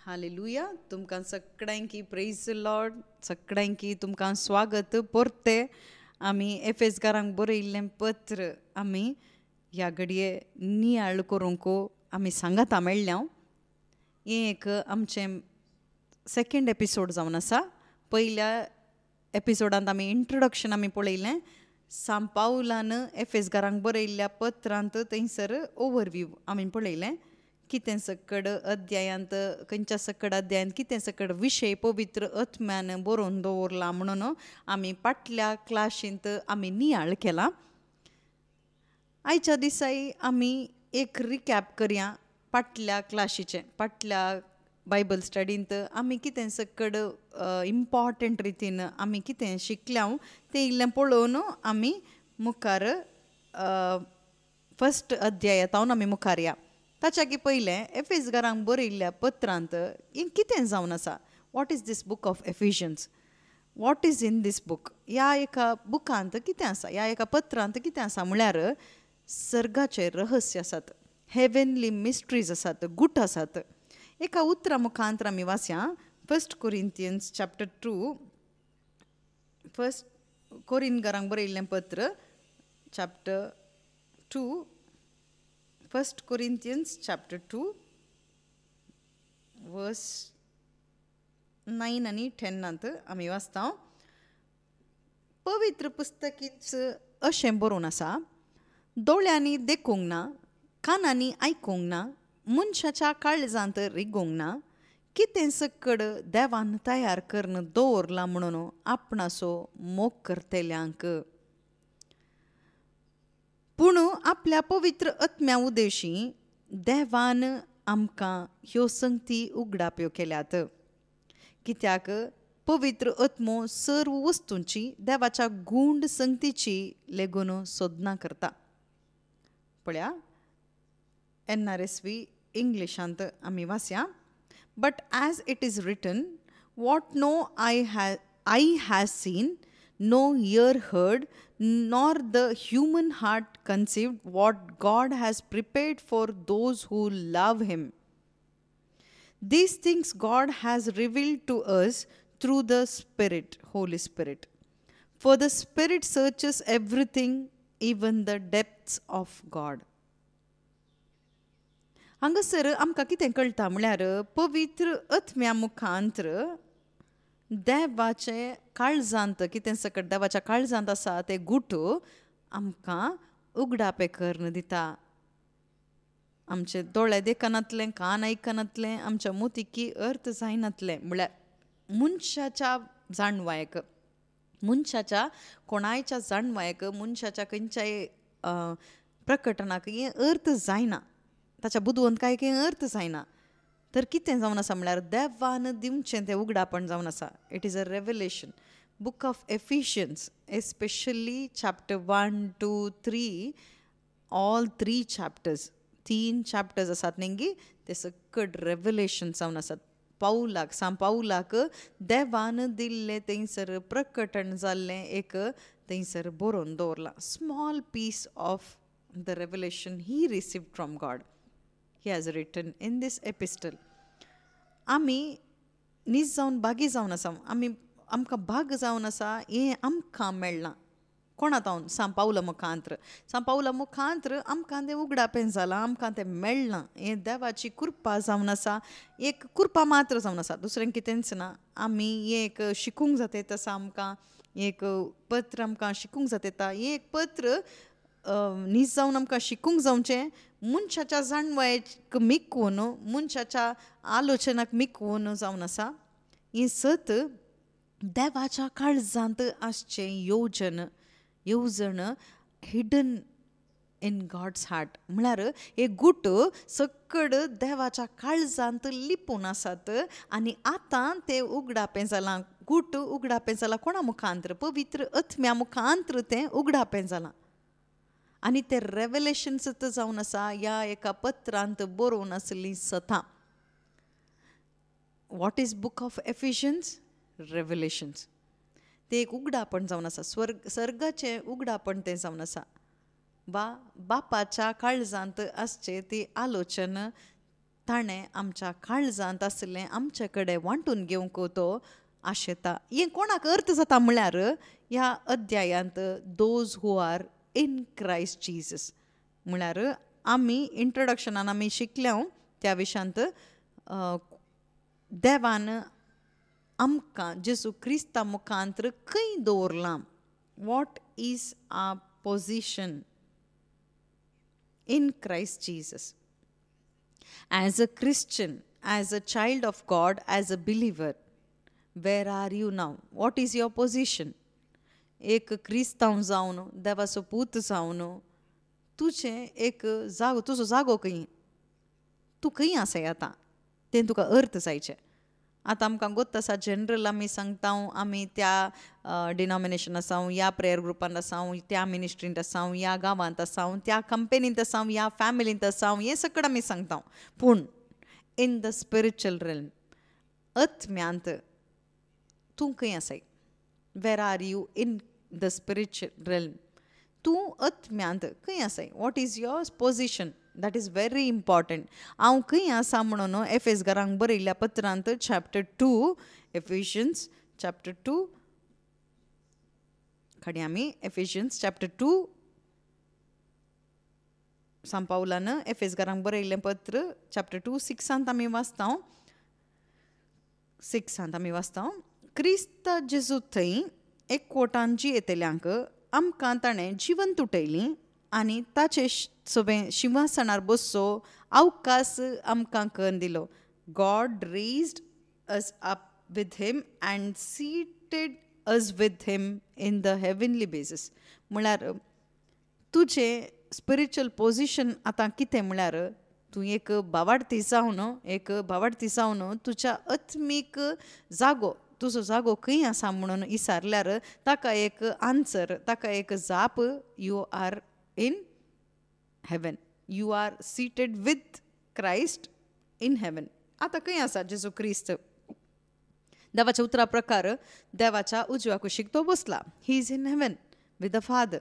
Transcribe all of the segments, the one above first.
Hallelujah तुमकां सगळ्यांकी praise the Lord सगळ्यांकी तुमकां स्वागत परते आमी एफेसकारांक बरयल्लें पत्र आमी ह्या घडये नियाळ करूंक आमी सांगाता मेळ्ळ्या हें एक आमचें सेकंड एपिसोड जावन आसा पयल्या एपिसोडांत आमी इंट्रोडक्शन आमी पळयलें सांपावलान एफेसकारांक बरयल्ल्या पत्रांत थंयसर ओवरव्यू आमी पळयलें कितें सकड अध्यायांत खंयच्या सकड अध्यायांत कितें सकड विशय पवित्र आत्म्यान बरोवन दवरला म्हणून आमी फाटल्या क्लासींत आमी नियाळ केला आयच्या दिसाय आमी एक रिकॅप करया फाटल्या क्लासीचें फाटल्या बायबल स्टडींत आमी कितें सकड इम्पॉर्टंट रितीन आमी कितें शिकल्या तें इल्लें पळोवन आमी मुखार फर्स्ट अध्यायातावन आमी मुखार या ताच्या की पयलें एफेसकारांक बरयल्ल्या पत्रांत हें कितें जावन आसा what is this book of Ephesians what is in this book ह्या एका बुकांत कितें आसा ह्या एका पत्रांत कितें आसा म्हळ्यार सर्गाचे रहस्य आसात हेवनली मिस्ट्रीज आसात गूट आसात एका उतरा मुखांतर आमी वाचया फर्स्ट कोरिंथियन्स चॅप्टर 2 फर्स्ट कोरिंथकारांक बरयल्लें पत्र चॅप्टर 2 फर्स्ट कोरिंथियन्स चॅप्टर 2 वर्स 9 आनी 10 आमी वाचता पवित्र पुस्तकीच अशें बरोवन आसा दोळ्यांनी देखूंक ना कानांनी आयकूंक ना मनशाच्या काळजांत रिगूंक ना कितें सकड देवान तयार करून दवरला म्हणून आपणाचो मोग करतेल्यांक पूण आपल्या पवित्र आत्म्या उदेशी देवान आमकां ह्यो संगती उगडाप्यो केल्यात कित्याक पवित्र आत्मो सर्व वस्तूंची देवाच्या गूंड संगतीची लेगून सोदना करता पळया NRSV इंग्लिशांत आमी वाचया but as it is written what no I has seen no ear heard, nor the human heart conceived what God has prepared for those who love Him. These things God has revealed to us through the Spirit, Holy Spirit. For the Spirit searches everything, even the depths of God. हांगासर आमकां कितें कळटा म्हळ्यार पवित्र आत्म्या मुखांतर देवाचे काळजांत कितें सकट देवाच्या काळजांत आसा ते गुट आमकां उगडापे करून दिता आमचे दोळे देखनातले कान आयकनातले आमच्या मोतिकी अर्थ जायनातले म्हळ्यार मनशाच्या जाणवायक मनशाच्या कोणायच्या जाणवायक मनशाच्या खंयच्याय प्रकटनाक हें अर्थ जायना ताच्या बुदवंतकायेक हें अर्थ जायना तर कितें जावन आसा म्हळ्यार देवान दिवचें तें उगडापण जावन आसा it is a revelation book of Ephesians especially chapter 1 2 3 all 3 chapters 3 chapters आसात न्ही ते सकट रेवलेशन जावन आसात पावलाक देवान दिल्लें थंयसर प्रकटण जाल्लें एक थंयसर बरोवन दवरलां small piece of the revelation he received from God he has written in this epistle आमी नीज जावन बागी जावन आसा आमकां भाग जावन आसा हें आमकां मेळना कोणातावन सांपावला मुखांतर आमकां तें उगडापें जालां आमकां तें मेळना हें देवाची कृपा जावन आसा एक कृपा मात्र जावन आसा दुसरें कितेंच ना आमी हें एक शिकूंक जाता आसा आमकां एक पत्र आमकां शिकूंक जाता हें एक पत्र नीज जावन आमकां शिकूंक जावचें मनशाच्या जाणवायेक मिकून मनशाच्या आलोचनाक मिकून जावन आसा हें सत देवाच्या काळजांत आसचें येवजण हिडन इन गॉड्स हार्ट म्हळ्यार हे गूट सकड देवाच्या काळजांत लिपून आसात आनी आतां ते उगडापें जालां गूट उगडापें जालां कोणा मुखांतर पवित्र आत्म्या मुखांतर तें उगडापें जालां आनी ते रेवलेशन सत जावन आसा ह्या एका पत्रांत बरोवन आसली सतां वॉट इज बूक ऑफ एफिशियन्स रेवलेशन्स ते एक उगडापण जावन आसा सर्गाचें उगडापण तें जावन आसा बापाच्या काळजांत आसचें ती आलोचन ताणें आमच्या काळजांत आसलें आमचे कडेन वांटून घेवंक तो आशेता. हें कोणाक अर्थ जाता म्हळ्यार ह्या अध्यायांत those who are in Christ Jesus म्हळ्यार आमी इंट्रोडक्शनान आमी शिकल्या त्या विशयांत देवान आमकां जेजू क्रिस्ता मुखांतर खंय दवरलां. What is a position in Christ Jesus. As a Christian, as a child of God, as a believer, where are you now? What is your position? एक क्रिस्तांव जावन देवाचो पूत जावन तुजें एक जागो तुजो जागो खंय तूं खंय आसाय आतां तें तुका अर्थ जायचें. आतां आमकां गोत्त आसा जनरल आमी सांगता आमी त्या डिनॉमिनेशन आसां ह्या प्रेयर ग्रुपांत आसां त्या मिनिस्ट्रींत आसां ह्या गांवांत आसां त्या कंपनींत आसां ह्या फॅमिलींत आसां हें सगळें आमी सांगता. पूण इन द स्पिरिच्युअल रेल्म आत्म्यांत तूं खंय आसाय. Where are you in the spiritual realm. तूं आत्म्यांत खंय आसाय. What is your position. That is very important. हांव खंय आसा म्हणून एफेसकारांक बरयल्ल्या पत्रांत चॅप्टर 2 एफिशियन्स चॅप्टर 2 खडी आमी एफिशियन्स चॅप्टर 2 सांपावलान एफेसकारांक बरयल्लें पत्र चॅप्टर 2 6 आमी वाचता. 6 आमी वाचता. क्रिस्त जेजू थंय एकवटान जियेतल्यांक आमकां ताणें जिवन तुटयलीं आनी ताचे सोबे सिंहासनार बसचो अवकाश आमकां करून दिलो. God raised us up with him and seated us with him in the heavenly basis. म्हळ्यार तुजें स्पिरिच्युअल पोजिशन आतां कितें म्हळ्यार तूं एक भावार्थी जावन तुज्या आत्मीक जागो तुजो जागो खंय आसा म्हणून विचारल्यार ताका एक आन्सर ताका एक जाप you are in heaven. You are seated with Christ in heaven. आतां खंय आसा जेजू क्रिस्त. देवाच्या उतरा प्रकार देवाच्या उजव्या कुशीक तो बसला. He is in heaven with the Father.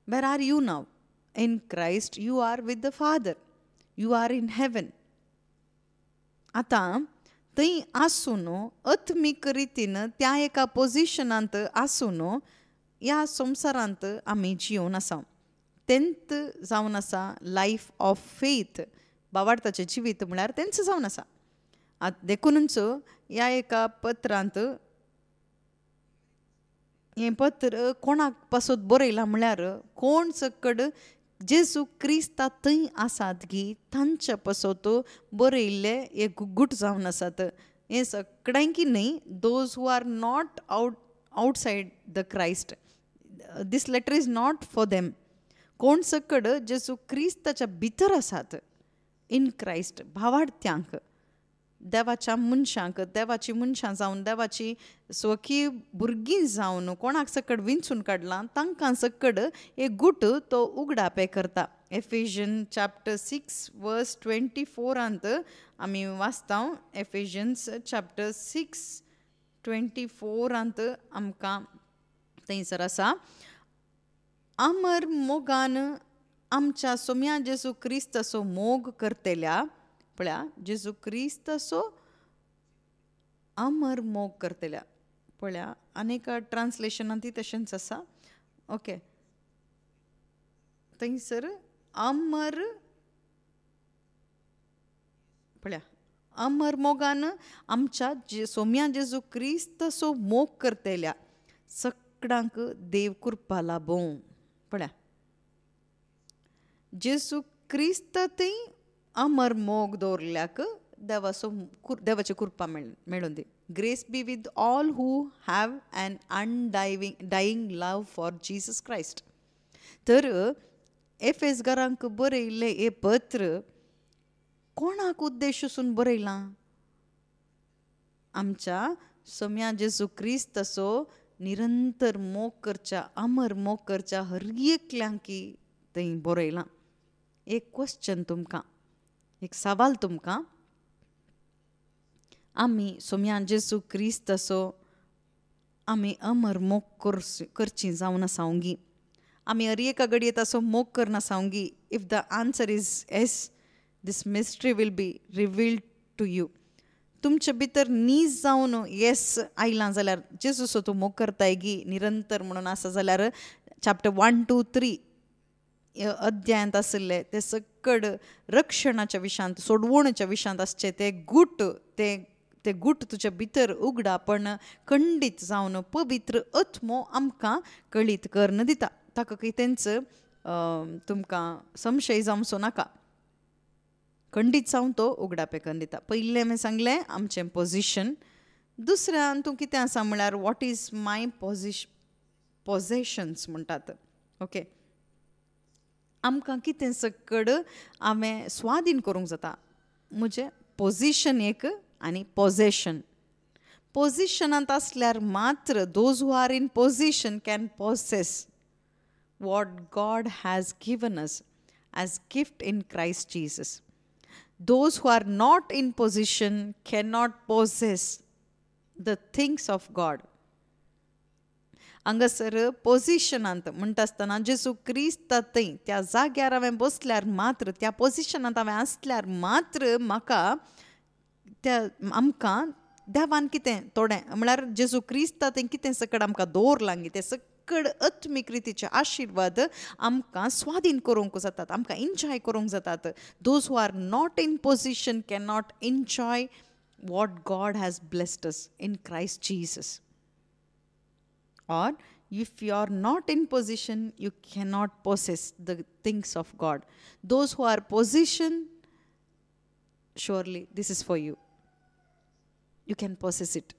Where are you now. In Christ you are with the Father. You are in heaven. आतां थंय आसून आत्मीक रितीन त्या एका पोजिशनांत आसून ह्या संवसारांत आमी जियोन आसा. तेंत जावन आसा लायफ ऑफ फेथ. भावार्थाचें जिवीत म्हळ्यार तेंच जावन आसा. देखूनच ह्या एका पत्रांत हें पत्र कोणाक पासत बरयलां म्हळ्यार कोण सकड जेजू क्रिस्ता थंय आसात गी तांच्या पासत बरयल्ले एक गुट जावन आसात. हें सगळ्यांकी न्ही those who are not outside the Christ. This letter is not for them. कोण सकड जेजू क्रिस्ताच्या भितर आसात इन क्रायस्ट भावार्थ्यांक देवाच्या मनशांक देवाची मनशां जावन देवाची स्वकी भुरगीं जावन कोणाक सकड विंचून काडलां तांकां सकड एक गुट तो उगडापे करता. एफिशियन चॅप्टर 6 वर्स 24 आमी वाचता. एफिशियन्स चॅप्टर 6 24 आमकां थंयसर आसा. अमर मोगान आमच्या सोम्या जेजू क्रिस्ताचो मोग करतेल्या पळया जेजू क्रिस्ताचो अमर मोग करतेल्या पळया अनेक ट्रान्सलेशनांत ती तशेंच आसा. ओके थंयसर अमर पळया अमर मोगान आमच्या सोम्या जेजू क्रिस्ताचो मोग करतेल्या सगळ्यांक देव कृपा लाभो. पळया जेजू क्रिस्त थंय अमर मोग दवरल्याक देवाची कृपा मेळून दी. Grace be with all who have an undying love for Jesus Christ. तर एफेसकारांक बरयल्लें हें पत्र कोणाक उद्देशून बरयलां. आमच्या सोम्या जेजू क्रिस्ताचो निरंतर मोग करच्या अमर मोग करच्या हर एकल्यांकी थंय बरयलां. एक क्वेश्चन तुमकां एक सवाल तुमकां. आमी सोम्या जेजू क्रिस्ताचो आमी अमर मोग करची जावन आसांगी. आमी हर एका घडये ताचो मोग करना आसांगी. If the answer is yes this mystery will be revealed to you. तुमचे भितर नीज जावन येस आयलां जाल्यार जेजूचो तूं मोग करताय गी निरंतर म्हणून आसा जाल्यार चॅप्टर 1, 2, 3 अध्यायांत आशिल्ले ते सकड रक्षणाच्या विशयांत, सोडवणच्या विशयांत आसचे ते गूट, ते गूट तुज्या भितर उगडा पण खंडीत जावन पवित्र आत्मो आमकां कळीत करून दिता. ताका कितेंच तुमकां संशय जावचो नाका. खंडीत जावन तो उगडापे करून दिता. पयलें हांवें सांगलें आमचें पोजिशन. दुसऱ्यान तूं कितें आसा म्हळ्यार वॉट इज माय पोजेशन्स म्हणटात. ओके, आमकां कितें सकड हांवें स्वाधीन करूंक जाता. म्हजें पोजिशन एक आनी पोजेशन. पोजिशनांत आसल्यार मात्र those who are in position can possess what God has given us as gift in Christ Jesus. Those who are not in position cannot possess the things of God. हांगासर पोजिशनांत म्हणटा आसतना जेजू क्रिस्ता थंय त्या जाग्यार हांवें बसल्यार मात्र, त्या पोजिशनांत हांवें आसल्यार मात्र म्हाका आमकां देवान कितें थोडें म्हळ्यार जेजू क्रिस्ता थंय कितें सकड आमकां दवरलां गे तें सकड आत्मीक रितीचे आशिर्वाद आमकां स्वाधीन करूंक जातात, आमकां एन्जॉय करूंक जातात. Those who are not in position can not enjoy what God has blessed us in Christ Jesus. Or if you are not in position, you cannot possess the things of God. Those who are position, surely this is for you. You can possess it.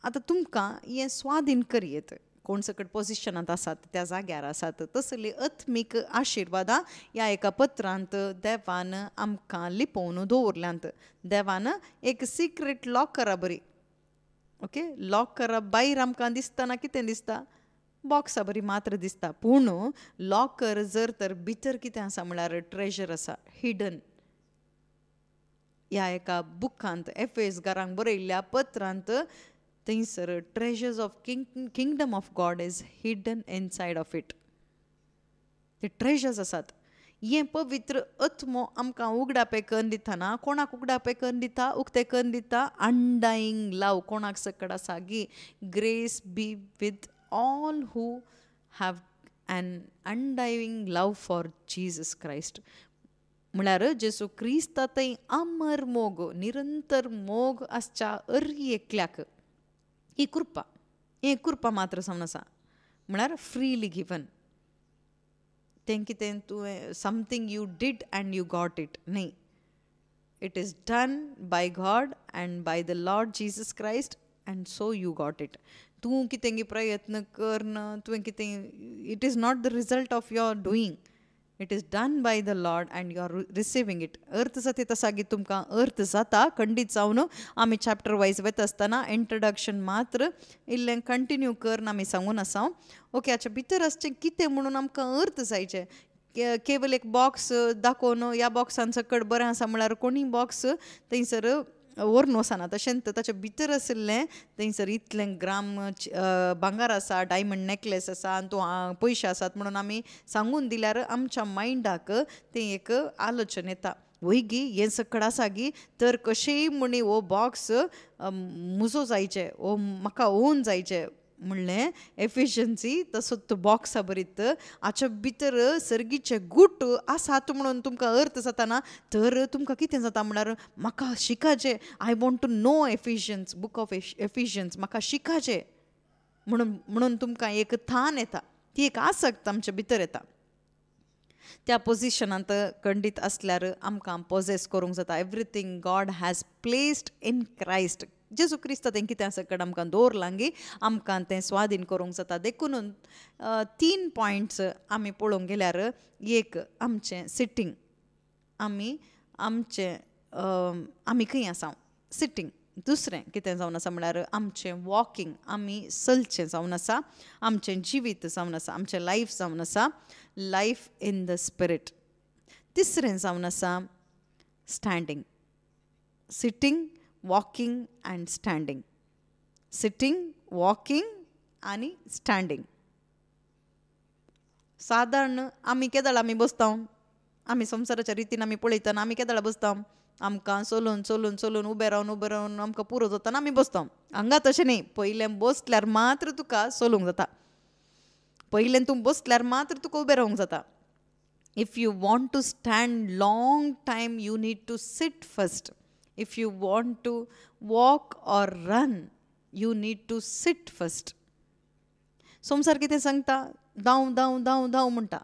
आता तुमकां हें स्वाधीन करीत कोण सकट पोजिशनांत आसात, त्या जाग्यार आसात, तसली आत्मीक आशिर्वादां ह्या एका पत्रांत देवान आमकां लिपोवन दवरल्यांत. देवान एक सिक्रेट लॉक करा बरी. ओके, लॉक करप भायर आमकां दिसतना कितें दिसता, बॉक्सा बरी मात्र दिसता. पूण लॉकर जर तर भितर कितें आसा म्हळ्यार ट्रेजर आसा हिडन. ह्या एका बुकांत एफेसकारांक बरयल्ल्या पत्रांत थंयसर treasures of kingdom of God is hidden inside of it. ते ट्रेजर्स आसात. हें पवित्र आत्मो आमकां उगडापे करून दितना कोणाक उगडापे करून दिता, उक्ते करून दिता अनडायींग लव. कोणाक सकड आसा गी grace be with all who have an undying love for Jesus Christ. म्हळ्यार जेजू क्रिस्ता थंय अमर मोग, निरंतर मोग आसच्या अरी एकल्याक ही कृपा, हें कृपा मात्र सावन आसा. म्हळ्यार फ्रीली गिवन. तें कितें तुवें something you did and you got it न्ही. It is done by God and by the Lord Jesus Christ and so you got it. तूं कितें प्रयत्न करन तुवें कितें, it is not the result of your doing. It is done by the Lord and you are receiving it. अर्थ जाता तसा गी तुमकां अर्थ जाता खंडीत जावन आमी चॅप्टर वायज वता आसतना इंट्रोडक्शन मात्र इल्लें कंटिन्यू करन आमी सांगून आसा. ओके, हाच्या भितर आसचें कितें म्हणून आमकां अर्थ जायचे. केवल एक बॉक्स दाखोवन ह्या बॉक्सान सकड बरें आसा म्हळ्यार कोणी बॉक्स थंयसर व्हरून वचना. तशेंच ताचे भितर आशिल्लें थंयसर इतलें ग्राम भांगार आसा, डायमंड नेकलेस आसा आनी तूं पयशे आसात म्हणून आमी सांगून दिल्यार आमच्या मायंडाक तें एक आलोचन येता. वय गी हें सकड आसा गी तर कशेंय म्हणी हो बॉक्स मुजो जायचे, हो म्हाका ओन जायचे म्हणलें एफिशियन्सी. तसो तो बॉक्सा बरीत हाच्या भितर सर्गीचे गूट आसात म्हणून तुमकां अर्थ जाताना तर तुमकां कितें जाता म्हळ्यार म्हाका शिकाचें, I want to know Ephesians, book of Ephesians, म्हाका शिकाचें म्हणून तुमकां एक थान येता, ती एक आसक्त आमच्या भितर येता. त्या पोजिशनांत खंडीत आसल्यार आमकां पोजेस करूंक जाता. Everything God has placed in Christ. जेजू क्रिस्ता तें कितें सकड आमकां दवरलां गी आमकां तें स्वाधीन करूंक जाता. देखून 3 पॉयंट्स आमी पळोवंक गेल्यार एक आमचें सिटींग, आमी खंय आसा सिटींग. दुसरें कितें जावन आसा म्हळ्यार आमचें वॉकींग, आमी चलचें जावन आसा, आमचें जिवीत जावन आसा, आमचें लायफ जावन आसा लायफ इन द स्पिरीट. तिसरें जावन आसा standing. Sitting, walking and standing. Sitting, walking आनी स्टँडींग. सादारण आमी केदाळ आमी बसता आमी संवसाराच्या रितीन आमी पळयतना आमी केदाळा बसता आमकां चलून चलून चलून उबें रावन आमकां पुरो जातना आमी बसता. हांगा तशें न्ही, पयलें बसल्यार मात्र तुका चलूंक जाता. पयलें तूं बसल्यार मात्र तुका उबें रावंक जाता. If you want to stand long time, you need to sit first. If you want to walk or run, you need to sit first. संवसार कितें सांगता, धांव धांव धांव धांव म्हणटा.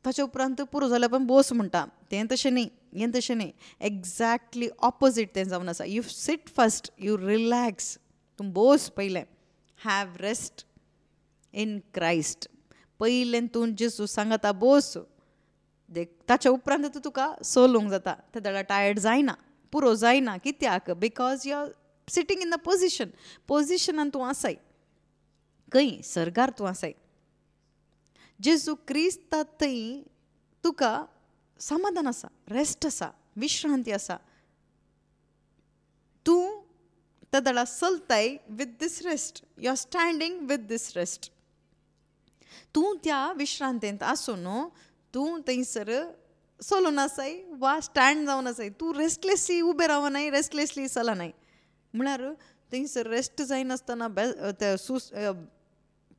ताचे उपरांत पुरो जाल्यार पण बस म्हणटा. तें तशें न्ही, हें तशें न्ही. एक्झॅक्टली ऑपोजीट तें जावन आसा. You seat first, you relax. तूं बस पयलें. Have rest in Christ. पयलें तूं जेजू सांगता बस. ताच्या उपरांत तुका चलूंक जाता. ते दाडा टायर्ड जायना, पुरो जायना. कित्याक? Because you are sitting in the position. पोजिशनान तूं आसाय. खंय? सर्गार तूं आसाय. जेजू क्रिस्ता थंय तुका समाधान आसा, रेस्ट आसा, विश्रांती आसा. तूं त्या दाडा चलताय with this rest. You are standing with this rest. तूं त्या विश्रांतेंत आसून तूं थंयसर चलून आसाय वा स्टँड जावन आसाय. तूं रेस्टलेसली उबें रावनाय, रेस्टलेसली चलनाय. म्हळ्यार थंयसर रेस्ट जायनासतना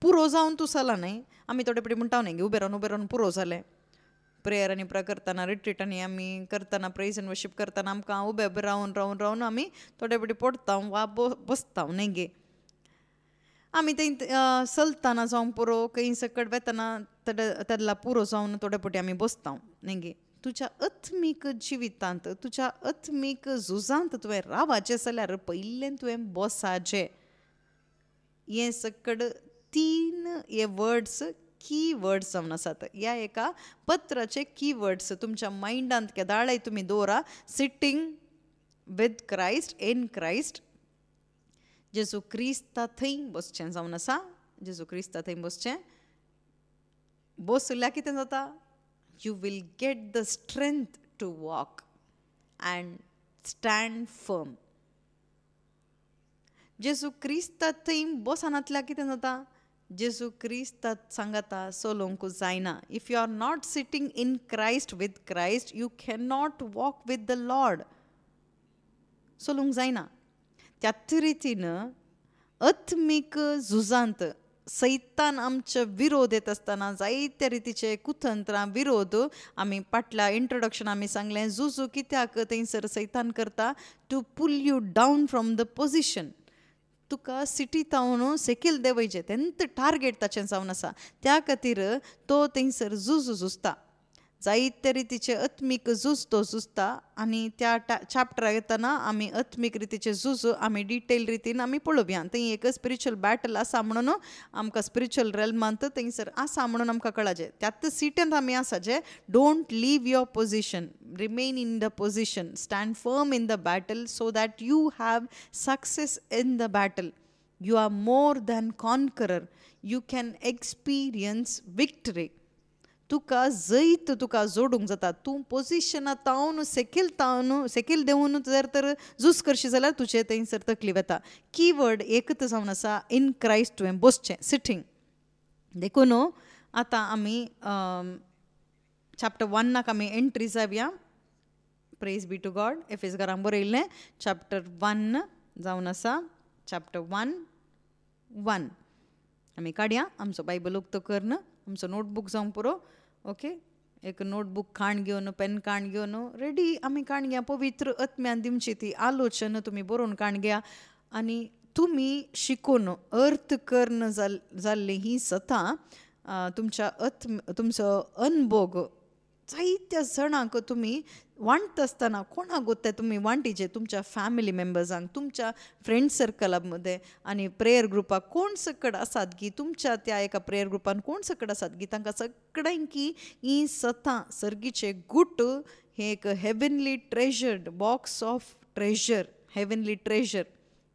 पुरो जावन तूं चलनाय. आमी थोडे फावटी म्हणटा न्ही उबें रावन पुरो जालें. प्रेयर आनी प्रे करतना, रिट्रीटांनी आमी करतना, प्रेज एंड वर्शीप करतना आमकां उबें रावन रावन रावन आमी थोडे फावटी पडटा वा बसता न्ही गे. आमी थंय चलतना जावं पुरो खंय सकट वेतना तेदला पुरो जावन थोडे फावटी आमी बसता न्ही गे. तुज्या आत्मीक जिवितांत, तुज्या आत्मीक झुजांत तुवें रावचें जाल्यार पयलें तुवें बसाचें. हें सकट 3 हे वर्ड्स की वर्ड्स जावन आसात. ह्या एका पत्राचे की वर्ड्स तुमच्या मायंडांत केदाळय तुमी दवरा. Sitting with Christ, in Christ. जेजू क्रिस्ता थंय बसचें जावन आसा. जेजू क्रिस्ता थंय बसचें. बसल्यार कितें जाता? You will get the strength to walk and stand firm. Jezu क्रिस्ता थंय बसनातल्यार कितें जाता? जेजू क्रिस्ता सांगता चलोवंक जायना. If you are not sitting in Christ with Christ, you can not walk with the Lord. चलोवंक जायना. त्याच रितीन आत्मीक झुजांत सैतान आमचे विरोध येत आसतना जायत्या रितीचे कुतंत्रां विरोध आमी फाटल्या इंट्रोडक्शन आमी सांगलें. झुजू कित्याक थंयसर सैतान करता? To pull you down from the position. तुका सिटींतावन सेकील देंवयचें. तेंत टार्गेट ताचें जावन आसा. त्या खातीर तो थंयसर झुजता. जायते रितीचे आत्मीक झूज तो झुजता. आनी त्या चॅप्टराक येतना आमी आत्मीक रितीचे झूज आमी डिटेल रितीन आमी पळोवया. थंय एक स्पिरिच्युअल बॅटल आसा म्हणून आमकां स्पिरिच्युअल रेल्मांत थंयसर आसा म्हणून आमकां कळाचें. त्याच सिटींत आमी आसाचे. Don't leave your position, remain in the position, stand firm in the battle so that you have success in the battle. You are more than conqueror. You can experience victory. तुका जैत तुका जोडूंक जाता. तूं पोजिशनांत सेकील देंवन जर तर झूज करशी जाल्यार तुजें थंयसर तकलीफ येता. की वर्ड एकच जावन आसा. इन क्रायस्ट तुवें बसचें, सिटींग. देखून आतां आमी चॅप्टर 1 आमी एंट्री जावया. Praise be to God. एफेसकारांक बरयल्लें चॅप्टर 1 जावन आसा. चॅप्टर 1:1 आमी काडया. आमचो बायबल उक्तो करन. आमचो नोटबूक जावं पुरो. ओके, एक नोटबूक काण घेवन, पेन काण घेवन रेडी आमी काण घेया. पवित्र आत्म्यान दिवची ती आलोचन तुमी बरोवन काण घेया. आनी तुमी शिकून अर्थ करन जाल्ली ही सतां तुमचो अनुभव जायत्या जाणांक तुमी वांटता आसतना कोणाक ते तुमी वांटीचे तुमच्या फॅमिली मेंबर्सांक, तुमच्या फ्रेंड सर्कला मदें आनी प्रेयर ग्रुपाक कोण सकट आसात की तुमच्या त्या एका प्रेयर ग्रुपान कोण सकट आसात की तांकां सगळ्यांकी ही सतां सर्गीचे गूट हे एक heavenly treasured box of treasure, heavenly treasure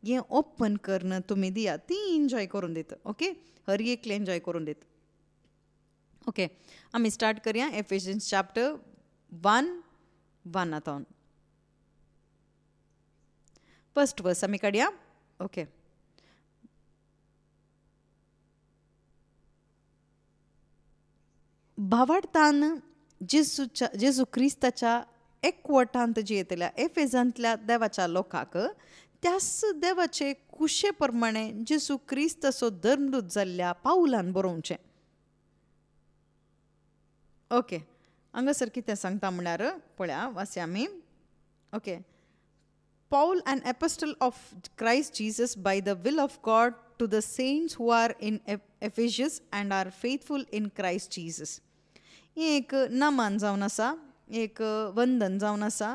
हें ओपन करन तुमी दिया. ती एन्जॉय करून दिता. ओके, हर एकले एन्जॉय करून दिता. ओके, आमी स्टार्ट करया. एफेसियन्स चॅप्टर 1:1 आतां फर्स्ट वर्स आमी काडया. ओके, भावार्थान जेजू क्रिस्ताच्या एकवटांत जियेतल्या एफेजांतल्या देवाच्या लोकांक त्याच देवाचे कुशे प्रमाणे जेजू क्रिस्तचो धर्मदूत जाल्ल्या पावलान बरोवचें. ओके, हांगासर कितें सांगता म्हळ्यार पळया वाचया आमी. Okay, Paul, an apostle of Christ Jesus by the will of God, to the saints who are in Ephesus and are faithful in Christ Jesus. एक नमन जावन आसा, एक वंदन जावन आसा.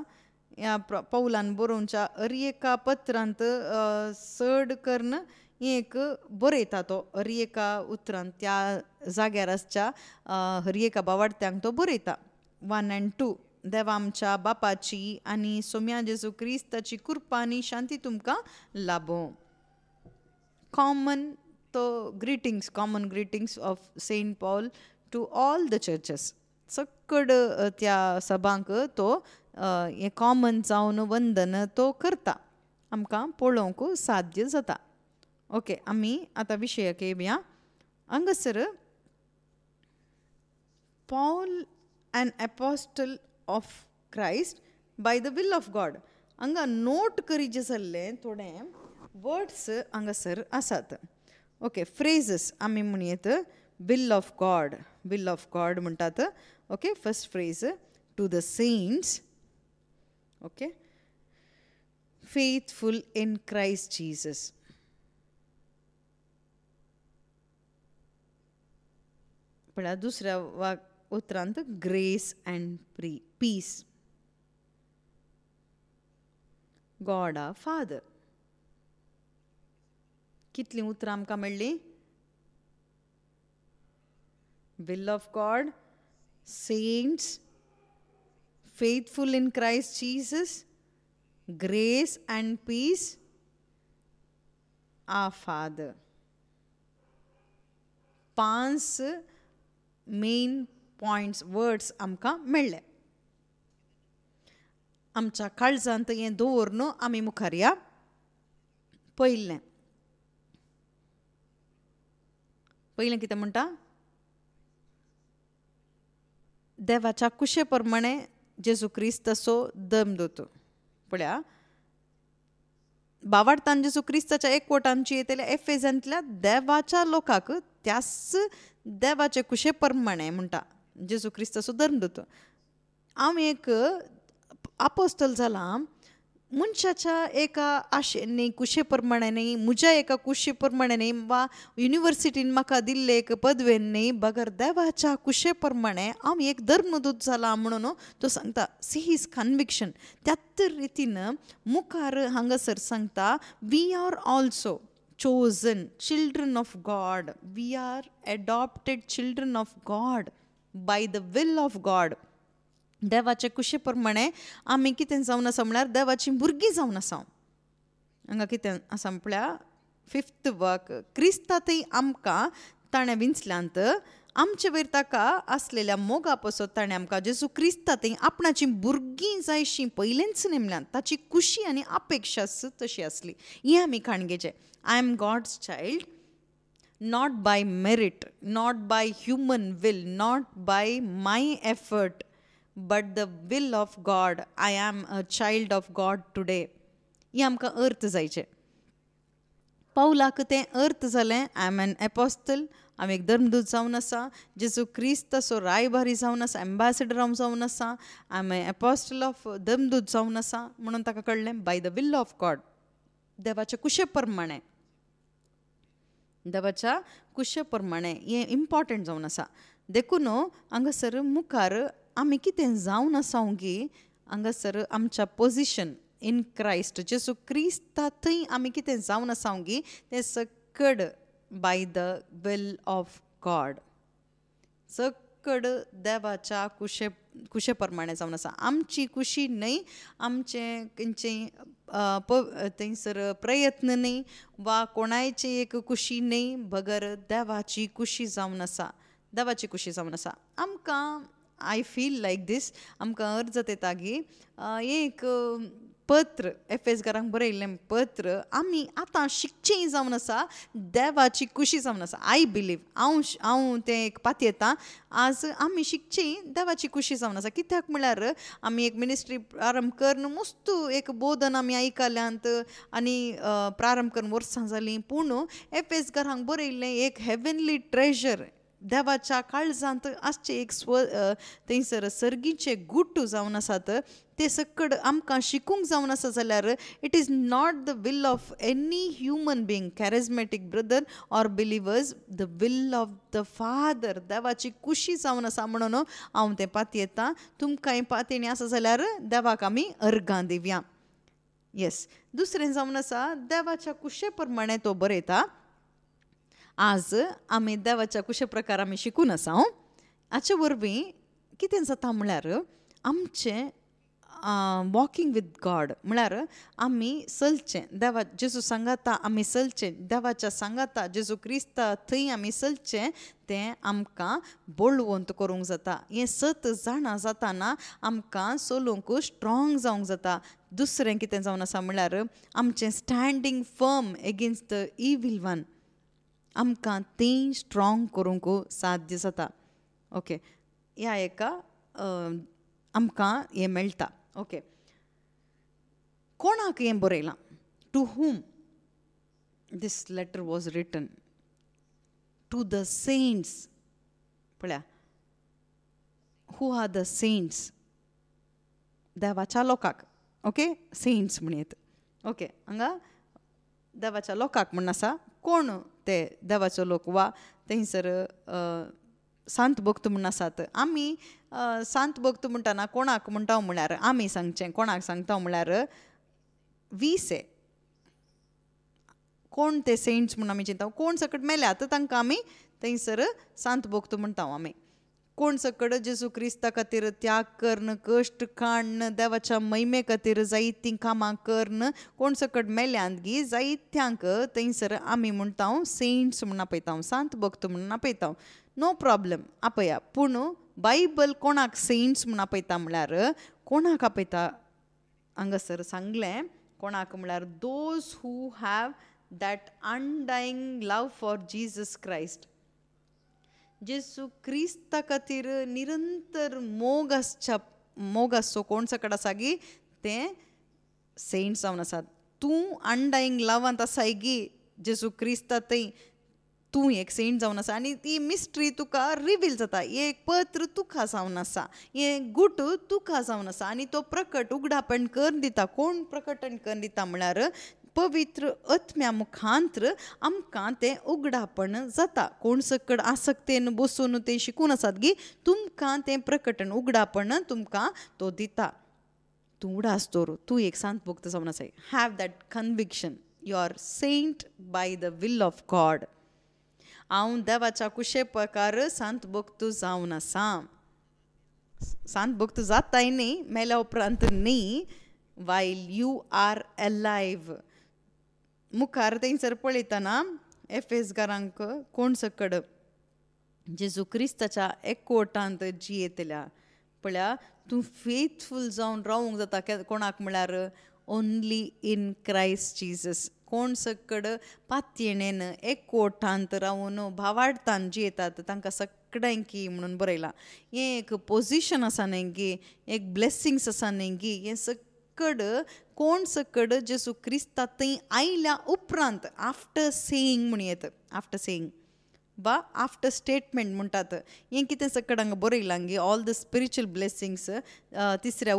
ह्या पौलान बरोवच्या एका पत्रांत चड करून एक बरयता तो एका उतरांत त्या जाग्यार आसच्या एका बावार्थ्यांक तो बरयता. 1 and 2. देवा आमच्या बापाची आनी सोम्या जेजू क्रिस्ताची कृपा आनी शांती तुमकां लाभो. Common greetings of Saint Paul to all the churches. सकड त्या सभांक तो हे कॉमन जावन वंदन तो करता. आमकां पळोवंक साध्य जाता. ओके, आमी आतां विशयाक येवया. हांगासर Paul an apostle of Christ by the will of God. हांगा नोट करीचे जाल्ले थोडे वर्ड्स हांगासर आसात. ओके, फ्रेझस आमी म्हणयत will of God म्हणटात. Okay, first phrase to the saints. Okay, faithful in Christ Jesus. पळया दुसऱ्या उतरांत grace and peace. God a Father. कितलीं उतरां आमकां मेळ्ळीं? will of God, saints, faithful in Christ Jesus, grace and peace, our Father. 5 main points words आमकां मेळ्ळे. आमच्या काळजांत हें दवरून आमी मुखार या. पयलें कितें म्हणटा? देवाच्या कुशे प्रमाणे जेजू क्रिस्ताचो धर्मदूत. पळया, बावार्थान जेजू क्रिस्ताच्या एकवटांची येतल्या एफेजांतल्या देवाच्या लोकांक त्याच देवाचे कुशे प्रमाणे म्हणटा जेजू क्रिस्ताचो धर्मदूत. हांव एक आपोस्टल जाला मनशाच्या एका आशेनी कुशे प्रमाणे न्ही, म्हज्या एका कुशे प्रमाणे न्ही, वा युनिवर्सिटीन म्हाका दिल्ले एक पदवेन न्ही, बगर देवाच्या कुशे प्रमाणे हांव एक धर्मदूत जाला म्हणून तो सांगता. See his conviction. त्याच रितीन मुखार हांगासर सांगता we are also chosen children of God. We are adopted children of God by the will of God. देवाचे कुशे प्रमाणे आमी कितें जावन आसा म्हळ्यार देवाची भुरगीं जावन आसा. हांगा कितें आसा म्हळ्यार 5th वर्क. क्रिस्तांतय आमकां ताणें विंचल्यांत आमचे वयर ताका आसलेल्या मोगा पासत ताणें आमकां जेजू क्रिस्तांतय आपणाची भुरगीं जायशीं पयलेंच नेमल्यान ताची खुशी आनी अपेक्षा तशी आसली. हें आमी खाणगेचें. I am God's child, not by merit, not by human will, not by my effort, but the will of God. I am a child of God today. ही आमकां अर्थ जायचे. पावलाक तें अर्थ जालें. I am an apostle. हांव एक धर्मदूत जावन आसा. जेजू क्रिस्ताचो रायबारी जावन आसा. एम्बेसेडर हांव जावन आसा. I am a apostle of धर्मदूत जावन आसा. म्हणून ताका कळ्ळें by the will of God. देवाच्या कुशे प्रमाणे. देवाच्या कुशे प्रमाणे हें इम्पॉर्टंट जावन आसा. देखून हांगासर मुखार आमी कितें जावन आसा की हांगासर आमच्या पोजिशन इन क्रायस्ट जेजू क्रिस्तांतय आमी कितें जावन आसा की तें सकड by the will of God. सकड देवाच्या कुशे प्रमाणे जावन आसा. आमची खुशी न्हय, आमचें खंयचें थंयसर प्रयत्न न्हय वा कोणायची एक खुशी न्हय, बगर देवाची खुशी जावन आसा. देवाची खुशी जावन आसा. आमकां आय फील लायक दीस. आमकां अर्ज येता की एक पत्र एफेसकारांक बरयल्लें पत्र आमी आतां शिकचें जावन आसा देवाची खुशी जावन आसा. आय बिलीव हांव तें एक पातयेतां आज आमी शिकचें देवाची खुशी जावन आसा. कित्याक म्हळ्यार आमी एक मिनिस्ट्री प्रारंभ करन मस्त एक बोधन आमी आयकल्यांत आनी प्रारंभ करून वर्सां जालीं पूण एफेसकारांक बरयल्लें एक हेवनली ट्रेजर देवाच्या काळजांत आसचे एक थंयसर सर्गीचे गुट जावन आसात ते सकड आमकां शिकूंक जावन आसा जाल्यार it is not the will of any human being charismatic brother or believers the will of the Father. देवाची खुशी जावन आसा म्हणून हांव तें पातयेतां. तुमकांय पातयणी आसा जाल्यार देवाक आमी अर्गां दिवया. येस, दुसरें जावन आसा देवाच्या कुशे प्रमाणे तो बरयता. आज आमी देवाच्या कुशे प्रकार आमी शिकून आसा. हाचे वरवीं कितें जाता म्हळ्यार आमचें वॉकिंग विथ गॉड म्हळ्यार आमी चलचें देवा जेजू सांगाता आमी चलचें देवाच्या सांगाता जेजू क्रिस्ता थंय आमी चलचें तें आमकां बोळवंत करूंक जाता. हें सत जाणा जाताना आमकां चलूंक स्ट्रॉंग जावंक जाता. दुसरें कितें जावन आसा म्हळ्यार आमचें standing firm against the evil one आमकां तें स्ट्रॉंग करूंक साध्य जाता. ओके, ह्या एका आमकां हें मेळटा. ओके, कोणाक हें बरयलां? To whom this letter was written? To the saints. पळया, हू आर द सेंट्स? देवाच्या लोकाक. Okay, cents म्हणयत. ओके, हांगा देवाच्या लोकाक म्हण आसा. कोण ते देवाचो लोक वा थंयसर सांत भक्त म्हण आसात. आमी सांत भक्त म्हणटाना कोणाक म्हणटा म्हळ्यार आमी सांगचें कोणाक सांगता म्हळ्यार वी से कोण ते सेंट्स म्हूण आमी चिंता कोण सकट मेल्यात तांकां आमी थंयसर सांत भक्त म्हणटा. आमी कोण सकट जेजू क्रिस्ता खातीर त्याग करन कश्ट काडन देवाच्या महिमे खातीर जायतीं कामां करन कोण सकट मेल्यांत गी जायत्यांक थंयसर आमी म्हणटा सेंट्स म्हूण आपयता सांत भक्त म्हणून आपयता. नो प्रॉब्लम आपया. पूण बायबल कोणाक सेंट्स म्हूण आपयता म्हळ्यार कोणाक आपयता हांगासर सांगलें कोणाक म्हळ्यार those who have that undying love for Jesus Christ. जेजू क्रिस्ता खातीर निरंतर मोग आसचो कोण सकट आसा गी तें सेंट्स जावन आसात. तूं अनडायींग लवांत आसाय गी जेजू क्रिस्ता थंय तूं एक सेंट जावन आसा आनी ती मिस्ट्री तुका रिवील जाता. हे पत्र तुका जावन आसा, हे गुट तुका जावन आसा आनी तो प्रकट उगडापण करून दिता. कोण प्रकटण करून दिता म्हळ्यार पवित्र आत्म्या मुखांत्र आमकां तें उगडापण जाता. कोण सकड आसक्तेन बसून तें शिकून आसात गी तुमकां तें प्रकटण उगडापण तुमकां तो दिता. तूं उडास तर तूं एक सांत भक्त जावन आसाय. Have that conviction you are sent by the will of God. हांव देवाच्या कुशे प्रकार सांत भक्त जावन आसा. सांत भक्त जाताय न्ही मेल्या उपरांत न्ही वायल यू आर अलायव. मुखार थंयसर पळयतना एफेसकारांक कोण सकड जेजू क्रिस्ताच्या एकवटांत जियेतल्या पळया तूं फेथफूल जावन रावूंक जाता. कोणाक म्हळ्यार ओन्ली इन क्रायस्ट जिजस. कोण सकड पातयेणेन एकवटांत रावून भावार्थान जियेतात तांकां सगळ्यांकी म्हणून बरयलां. हें एक पोजिशन आसा न्ही गी एक ब्लेसिंग्स आसा न्ही गी हें सकड कोण सकड जेजू क्रिस्ता थंय आयल्या उपरांत आफ्टर सेयींग म्हण येत. आफ्टर सेयींग वा आफ्टर स्टेटमेंट म्हणटात. हें कितें सकड हांगा बरयलां गी ऑल द स्पिरिच्युअल ब्लेसिंग्स तिसऱ्या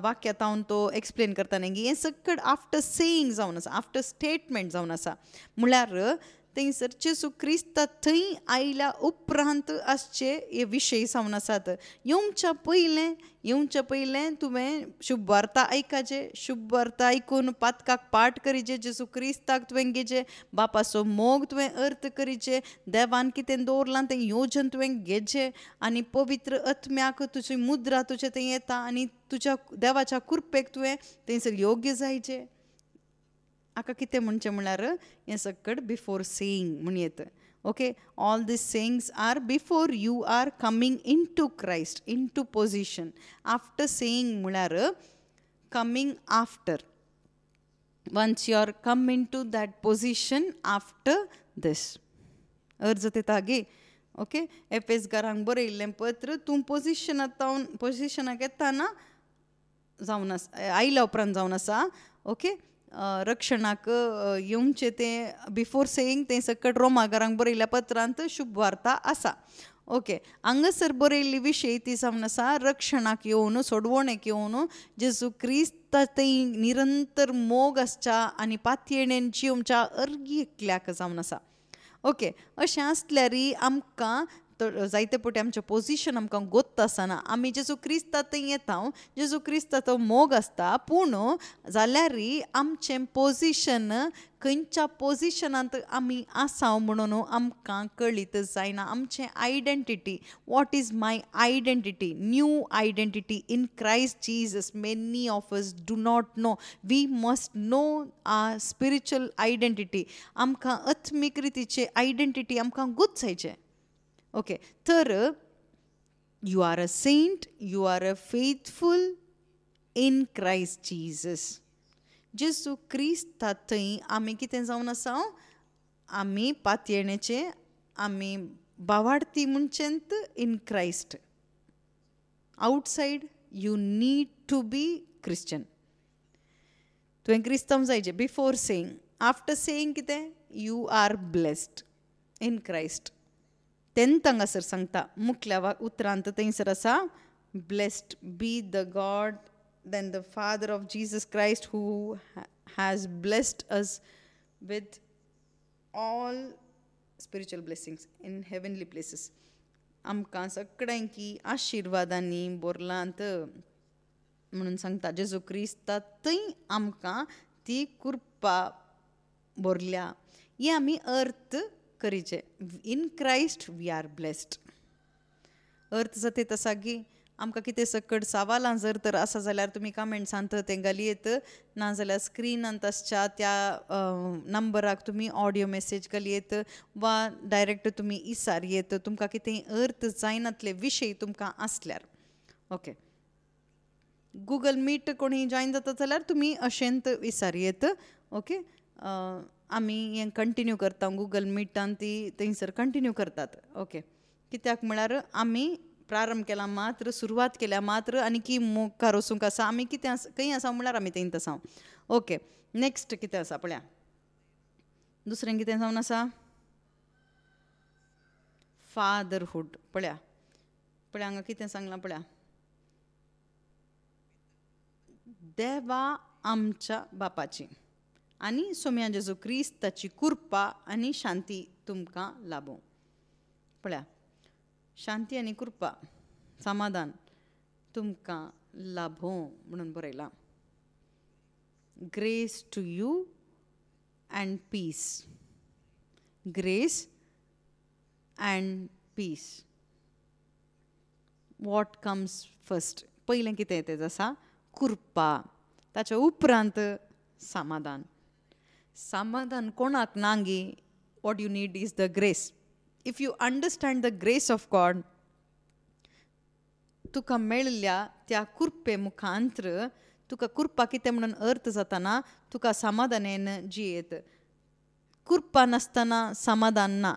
वाक्यात हांव तो एक्सप्लेन करता न्ही गी हें सकड आफ्टर सेयींग जावन आसा आफ्टर स्टेटमेंट जावन आसा. म्हळ्यार थंयसर जेजू क्रिस्ता थंय आयल्या उपरांत आसचे हे विशय जावन आसात. येवच्या पयलें तुवें शुभ वार्ता आयकाचें. शुभ वार्ता आयकून पातकाक पाठ करीचें. जेजू क्रिस्ताक तुवें घेचें. बापाचो मोग तुवें अर्थ करीचें. देवान कितें दवरलां तें योजन तुवें घेचें आनी पवित्र आत्म्याक तुजी मुद्रा तुजें थंय येता आनी तुज्या देवाच्या कृपेक तुवें थंयसर योग्य जायचें. हाका कितें म्हणचें म्हळ्यार हें सकड बिफोर सेयींग म्हण येत. Okay, all this sayings are before you are coming into Christ into position. After saying म्हळ्यार coming after once you are come into that position after this. अर्ज ते तागे ओके एफेसकारांक बरयल्लें पत्र तूं पोजिशनाक येताना जावन आयल्या उपरांत जावन आसा ओके रक्षणाक येवचें तें बिफोर सेयींग तें सकट रोमाकारांक बरयल्ल्या पत्रांत शुभ वार्ता आसा ओके हांगासर बरयल्ली विशय ती जावन आसा रक्षणाक येवन सोडवणेक येवन जेजू क्रिस्त थंय निरंतर मोग आसच्या आनी पातयेणेन जिवच्या अर्गी एकल्याक जावन आसा ओके अशें आसल्यार आमकां जायते पटी आमचें पोजिशन आमकां गोत्त आसना आमी जेजू क्रिस्ता थंय येता जेजू क्रिस्ताचो मोग आसता पूण जाल्यार आमचें पोजिशन खंयच्या पोजिशनांत आमी आसा म्हणून आमकां कळीत जायना आमचें identity what is my identity new identity in Christ Jesus many of us do not know we must know our spiritual identity आमकां आत्मीक रितीचे आयडेंटिटी आमकां गुत जायचें ओके तर you are a saint you are a faithful in Christ Jesus जेजू क्रिस्ता थंय आमी कितें जावन आसा आमी पातयेणेचे आमी बावार्थी म्हणचेंत in Christ outside you need to be Christian तुवें क्रिस्तांव जायचें बिफोर सेयींग आफ्टर सेयींग कितें you are blessed in Christ तेन्ना हांगासर सांगता मुखल्या उतरांत थंयसर आसा blessed be the God then the Father of Jesus Christ who has blessed us with all spiritual blessings in heavenly places. आमकां सगळ्यांकी आशिर्वादांनी बोरलांत म्हणून सांगता जेजू क्रिस्ता थंय आमकां ती कृपा बोरल्या ही आमी अर्थ करीचे in Christ we are blessed अर्थ जाता तसा की आमकां कितें सकट सवालां जर तर आसा जाल्यार तुमी कमेंट्सांत तें घालयेत नाजाल्यार स्क्रिनांत आसच्या त्या नंबराक तुमी ऑडियो मेसेज घालयेत वा डायरेक्ट तुमी इसारयेत तुमकां कितें अर्थ जायनातले विशय तुमकां आसल्यार ओके गुगल मीट कोणी जॉयन जाता जाल्यार तुमी अशेंत विचारयेत ओके आमी हें कंटिन्यू करता गुगल मिटान ती थंयसर कंटिन्यू करतात ओके कित्याक म्हळ्यार आमी प्रारंभ केला मात्र सुरवात केल्या मात्र आनी की मुखार वचूंक आसा आमी कितें आसा खंय आसा म्हळ्यार आमी थंयच आसा ओके नेक्स्ट कितें आसा पळया दुसरें कितें जावन आसा फादरहूड पळया पळया हांगा कितें सांगलां पळया देवा आमच्या बापाची आनी सोम्या जेजू क्रिस्ताची कृपा आनी शांती तुमकां लाभो पळया शांती आनी कृपा समाधान तुमकां लाभो म्हणून बरयलां grace to you and peace grace and peace what comes first पयलें कितें तें आसा कृपा ताच्या उपरांत समाधान समाधान कोणाक नांगी what you need is the grace if you understand the grace of God तुका मेळिल्ल्या त्या कृपे मुखांत्र तुका कृपा कितें म्हणून अर्थ जाताना तुका समाधानेन जियेत कृपा नासतना समाधान ना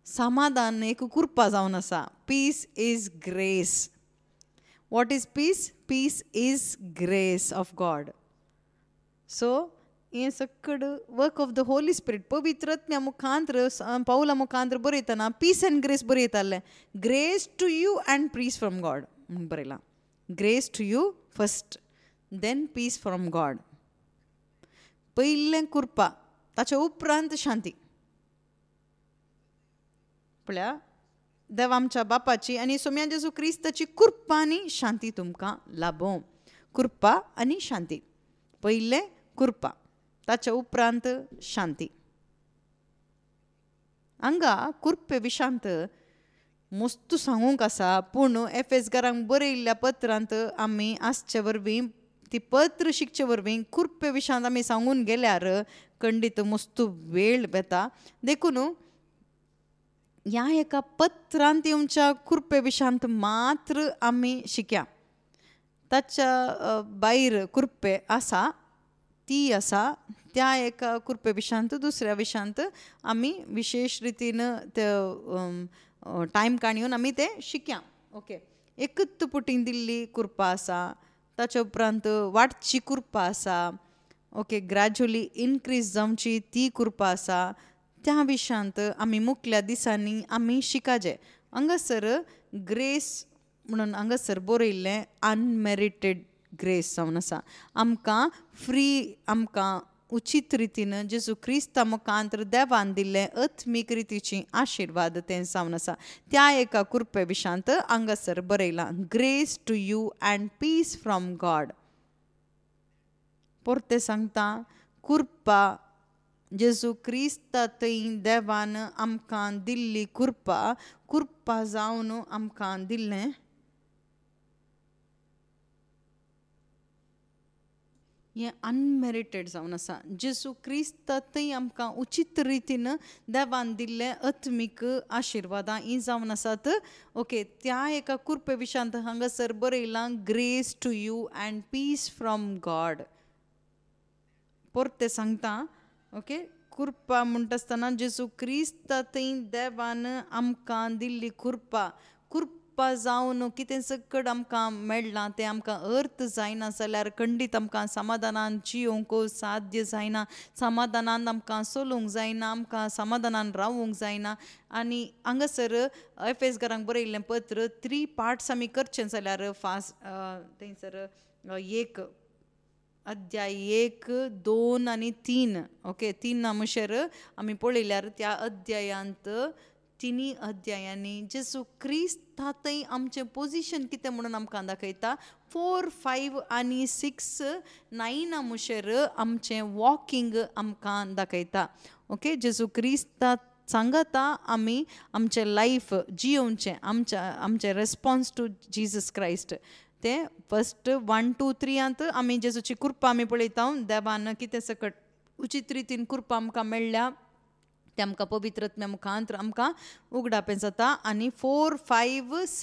समाधान एक कृपा जावन आसा peace is grace what is peace peace is grace of God so हें सकड work of the Holy Spirit पवित्रत्म्या मुखांत्र पौला मुखांत्र बरयतना पीस अँड ग्रेस बरयतालें grace to you and peace from God म्हणून बरयलां grace to you first then peace from God पयलें कृपा ताच्या उपरांत शांती पळया देव आमच्या बापाची आनी सोम्या जेजू क्रिस्ताची कृपा आनी शांती तुमकां लाभो कृपा आनी शांती पयलें कृपा ताच्या उपरांत शांती हांगा कृपे विशांत मस्त सांगूंक आसा पूण एफेसकारांक बरयल्ल्या पत्रांत आमी आसचे वरवीं ती पत्र शिकचे वरवीं कृपे विशांत आमी सांगून गेल्यार खंडीत मस्त वेळ बेता देखून ह्या एका पत्रांत येवच्या कृपे विशांत मात्र आमी शिकया ताच्या भायर कृपे आसा ती आसा त्या एका कुरपे विशांत दुसऱ्या विशांत आमी विशेष रितीन ते टायम काणयोन आमी ते शिकया. ओके, एकच पुटीन दिल्ली कुरपा आसा, ताचे उपरांत वाडची कुरपा आसा. ओके, ग्रॅज्युअली इनक्रीज जावची ती कुरपा आसा. त्या विशांत आमी मुखल्या दिसांनी आमी शिकाजे. हांगासर ग्रेस म्हणून हांगासर बरयल्लें अनमेरिटेड ग्रेस जावन आसा. आमकां फ्री, आमकां उचित रितीन जेजू क्रिस्त मुखांतर देवान दिल्लें अत्मीक रितीची आशिर्वाद तें जावन आसा. त्या एका कुरपे विशांत हांगासर बरयलां, grace to you and peace from God. परते सांगता, कुरपा जेजू क्रिस्ता थंय देवान आमकां दिल्ली कुरपा जावन आमकां दिल्लें हें अनमेरिटेड जावन आसा. जेजू क्रिस्त थंय आमकां उचित रितीन देवान दिल्लें अत्मीक आशिर्वादां ही जावन आसात. ओके, त्या एका कुरपे विशांत हांगासर बरयलां, grace to you and peace from God. परते सांगता, ओके, कुरपा म्हणटा आसतना जेजू क्रिस्त थंय देवान आमकां दिल्ली कुरपा जावन कितें सकट आमकां मेळ्ळां तें आमकां अर्थ जायना जाल्यार खंडीत आमकां समाधानान जियोंक साध्य जायना. समाधानान आमकां चलूंक जायना, आमकां समाधानान रावूंक जायना. आनी हांगासर एफेसकारांक बरयल्लें पत्र 3 पार्ट्स आमी करचें जाल्यार फास्ट थंयसर एक अध्याय 1, 2 आनी 3. ओके, 3 मुशेर आमी पळयल्यार त्या अध्यायांत तिनी अध्यायांनी जेजू क्रिस्त थंय आमचें पोजिशन कितें म्हणून आमकां दाखयता. 4, 5 आनी 6, 9 मुशेर आमचें वॉकिंग आमकां दाखयता. ओके, जेजू क्रिस्ता सांगता आमी आमचें लायफ जियोवचें, आमचें रेस्पॉन्स टू जिजस क्रायस्ट तें फस्ट 1, 2, 3 आमी जेजूची कुरपा आमी पळयता. देवान कितें सकट उचित रितीन कुरपा आमकां मेळ्ळ्या तें आमकां पवित्रत्म्या मुखांतर आमकां उगडापें जाता. आनी 4, 5,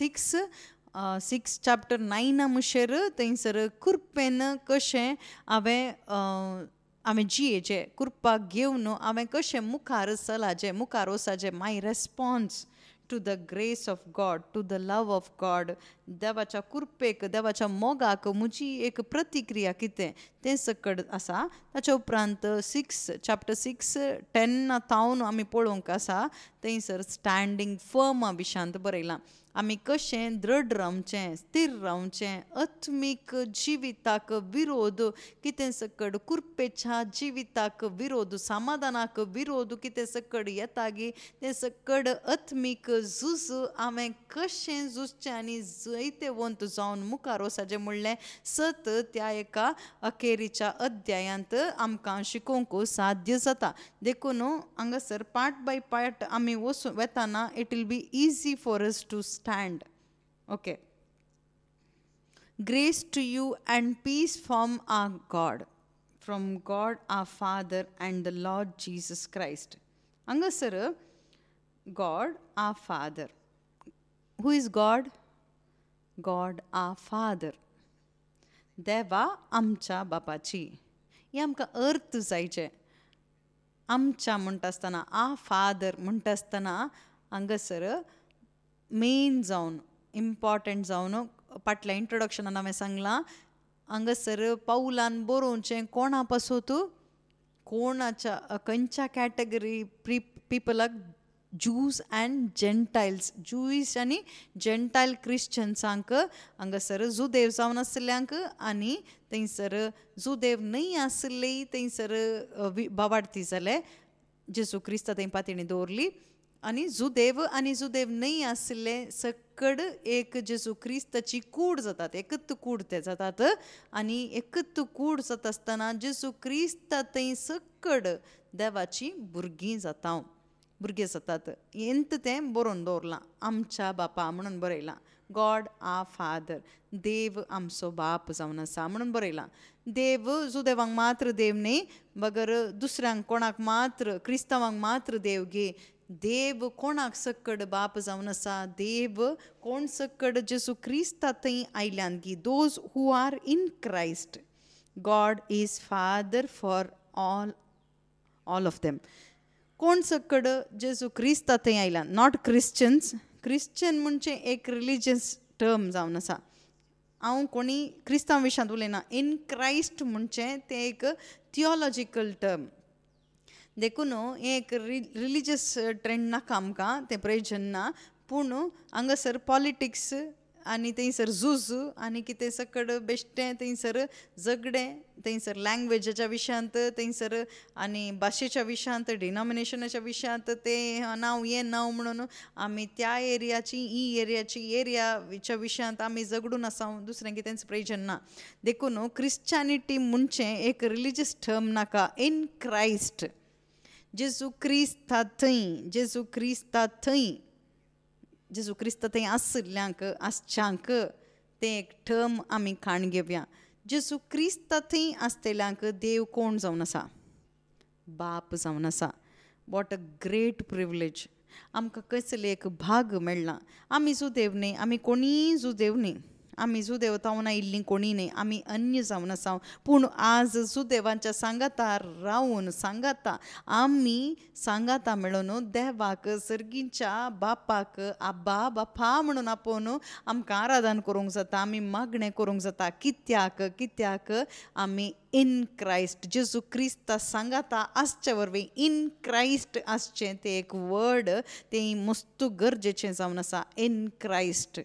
6 चॅप्टर 9 मुशेर थंयसर कुरपेन कशें हांवें जियेचें, कुरपाक घेवन हांवें कशें मुखार चलाचें, मुखार वचाचें. My response to the grace of God, to the love of God. देवाच्या कुरपेक, देवाच्या मोगाक म्हजी एक प्रतिक्रिया कितें तें सकट आसा. ताच्या उपरांत चॅप्टर 6, 10 तावन आमी पळोवंक आसा. थंयसर स्टँडींग फर्म विशांत बरयलां. आमी कशें दृढ रावचें, स्थिर रावचें, अत्मीक जिविताक विरोध कितें सकट, कुरपेच्या जिविताक विरोध, समाधानाक विरोध कितें सकट येता गे तें सकट अत्मीक झूज हांवें कशें झुजचें आनी जैतेवंत जावन मुखार वचाचें म्हणलें त्या एका अखेरीच्या अध्यायांत आमकां शिकोवंक साध्य जाता. देखून हांगासर पार्ट बाय पार्ट आमी वेताना it will be easy for us to stand. Okay, grace to you and peace from God our Father and the Lord Jesus Christ. हांगासर God our Father. Who is God? God our Father. देवा आमच्या बापाची. हे आमकां अर्थ जायचे. आमच्या म्हणटा आसतना, आ फादर म्हणटा आसतना हांगासर मेन जावन इम्पॉर्टंट जावन फाटल्या इंट्रोडक्शनान हांवें सांगलां, हांगासर पावलान बरोवचें कोणा पासून, कोणाच्या खंयच्या कॅटेगरी पिपलाक, जूज अँड जेंटायल्स. जूईश आनी जेंटायल क्रिश्चन्सांक हांगासर जुदेव जावन आसल्यांक आनी थंयसर जुदेव न्हय आसलें थंयसर बावार्थी जाले. जेजू क्रिस्ता थंय पातळी दवरली आनी जुदेव न्हय आसले सकड एक जेजू क्रिस्ताची कूड जातात, एकच कूड ते जातात. आनी एकच कूड जाता आसतना जेजू क्रिस्ता थंय सकड देवाची भुरगीं जातात. हेंत तें बरोवन दवरलां. आमच्या बापा म्हणून बरयलां. गॉड आ फादर, देव आमचो बाप जावन आसा म्हणून बरयलां. देव जुदेवांक मात्र देव न्ही, बगर दुसऱ्यांक कोणाक मात्र, क्रिस्तांवांक मात्र देव गे. देव कोणाक सकड बाप जावन आसा? देव कोण सकड जेजू क्रिस्ता थंय आयल्यान गी. Those who are in Christ. God is father for all of them. कोण सकड जेजू क्रिस्त थंय आयला, नॉट क्रिश्चन्स. क्रिश्चन म्हणजे एक रिलिजियस टर्म जावन आसा. हांव कोणी क्रिस्तांव विशयांत उलयना. इन क्रायस्ट म्हणजे तें एक थियोलॉजिकल टर्म. देखून हें एक रिलिजियस ट्रेंड नाका आमकां, तें प्रयोजन ना. पूण हांगासर पॉलिटिक्स आनी थंयसर झूज आनी कितें सकड बेश्टें थंयसर झगडें, थंयसर लँग्वेजाच्या विशयांत, थंयसर आनी भाशेच्या विशयांत, डिनॉमिनेशनाच्या विशयांत, तें नांव हें नांव म्हणून आमी त्या एरियाची ही एरियाची एरियाच्या विशयांत आमी झगडून आसा. दुसरें कितेंच प्रयोजन ना. देखून क्रिश्चॅनिटी म्हणचे एक रिलिजियस टर्म नाका. इन क्रायस्ट, जेजू क्रिस्ता थंय, जेजू क्रिस्ता थंय, जेजू क्रिस्त थंय आसल्यांक आसच्यांक तें एक टर्म आमी खाण घेवया. जेजू क्रिस्त थंय आसतल्यांक देव कोण जावन आसा? बाप जावन आसा. What a great privilege. आमकां कसले एक भाग मेळ्ळा. आमी जुदेव न्ही, आमी कोणीय जुदेव न्ही, आमी जुदेव जावन आयिल्लीं कोणी न्ही, आमी अन्य जावन आसा. पूण आज जुदेवांच्या सांगाता रावन सांगाता आमी सांगाता मेळून देवाक सर्गीच्या बापाक आब्बा बापा म्हणून आपोवन आमकां आराधन करूंक जाता, आमी मागणें करूंक जाता. कित्याक आमी इन क्रायस्ट, जेजू क्रिस्ता सांगाता आसचे वरवीं इन क्रायस्ट आसचें. तें एक वर्ड तें मस्त गरजेचें जावन आसा. In Christ.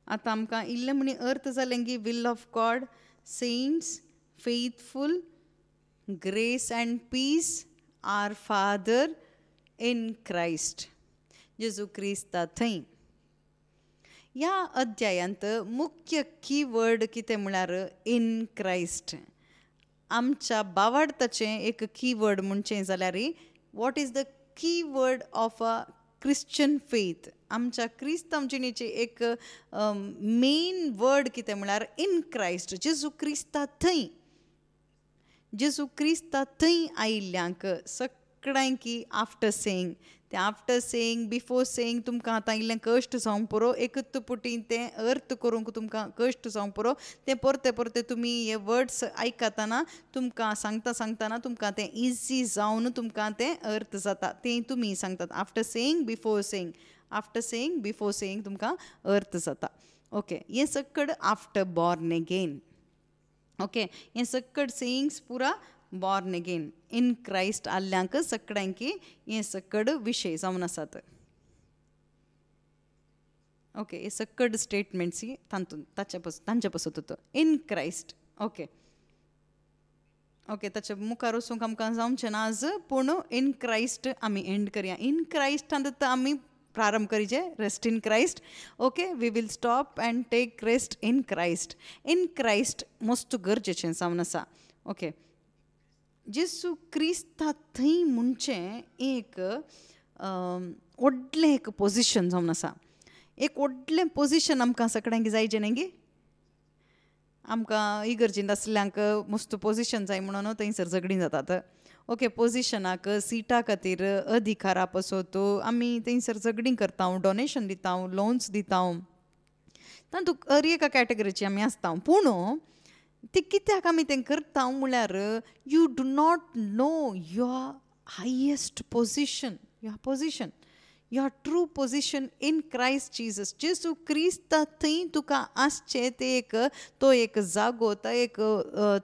आतां आमकां इल्लें म्हणी अर्थ जालें की will of God, saints, faithful, grace and peace, our Father in Christ. जेजू क्रिस्ता थंय. ह्या अध्यायांत मुख्य की वर्ड कितें म्हळ्यार इन क्रायस्ट. आमच्या बावार्थाचें एक की वर्ड म्हणचें जाल्यार what is the key word of a Christian faith. आमच्या क्रिस्तांव जिणेचें एक मेन वर्ड कितें म्हळ्यार इन क्रायस्ट. जेजू क्रिस्ता थंय, जेजू क्रिस्ता थंय आयिल्ल्यांक सगळ्यांकी आफ्टर सेईंग. तें आफ्टर सेईंग, बिफोर सेईंग तुमकां आतां इल्लें कश्ट जावंक पुरो. एकच पुटीन तें अर्थ करूंक तुमकां कश्ट जावंक पुरो. तें परते परते तुमी हे वर्ड्स आयकतना तुमकां सांगतना तुमकां तें इजी जावन तुमकां तें अर्थ जाता. तें तुमी सांगतात. After saying, before saying, after saying, before saying तुमकां अर्थ जाता. ओके, हें सकड आफ्टर बॉर्न अगेन. ओके, हें सकड सेईंग्स पुरा बॉर्न अगेन. इन क्रायस्ट आल्ल्यांक सगळ्यांकी हें सकड विशय जावन आसात. ओके, हे सकड स्टेटमेंट्स तांचे पासून इन क्रायस्ट. ओके ओके, ताचे मुखार वचूंक आमकां जावचें ना आज. पूण इन क्रायस्ट आमी एंड करया. इन क्रायस्टांत आमी प्रारंभ करीचे. Rest in Christ. Okay, we will stop and take rest in Christ. In Christ मस्त गरजेचें जावन आसा. ओके, जेजू क्रिस्ता थंय म्हणचें एक व्हडलें एक पोजिशन जावन आसा. एक व्हडलें पोजिशन आमकां सगळ्यांक जायचें न्ही गे. आमकां इगर्जींत आसल्यांक मस्त पोजिशन जाय म्हणून थंयसर झगडीं जातात. ओके, पोजिशनाक, सिटा खातीर, अधिकारा पासत आमी थंयसर झगडीं करता, डोनेशन दिता, लोन्स दिता. तातूंत हर एका कॅटेगरीची आमी आसता. पूण ते कित्याक आमी तें करता म्हळ्यार you do not know your highest position, your true position in Christ Jesus. जेजू क्रिस्ता थंय तुका आसचें तें तो एक जागो, तो एक